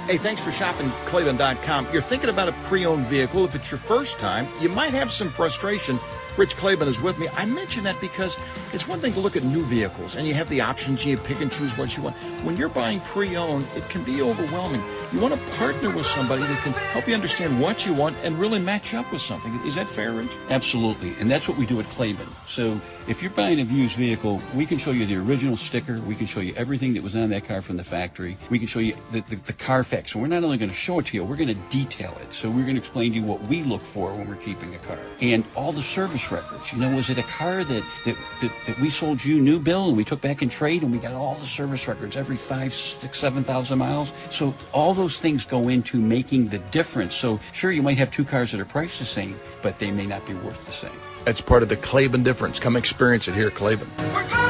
Hey, thanks for shopping Klaben.com. You're thinking about a pre-owned vehicle. If it's your first time, you might have some frustration. Rich Klaben is with me. I mention that because it's one thing to look at new vehicles and you have the options, you pick and choose what you want. When you're buying pre-owned, it can be overwhelming. You want to partner with somebody that can help you understand what you want and really match up with something. Is that fair, Rich? Absolutely, and that's what we do at Klaben. So if you're buying a used vehicle, we can show you the original sticker. We can show you everything that was on that car from the factory. We can show you the Carfax. So we're not only going to show it to you, we're going to detail it. So we're going to explain to you what we look for when we're keeping a car. And all the service records. You know, was it a car that we sold you new, Bill, and we took back in trade, and we got all the service records every 5, 6, 7,000 miles? So all those things go into making the difference. So sure, you might have two cars that are priced the same, but they may not be worth the same. That's part of the Klaben difference. Come experience it here at Klaben.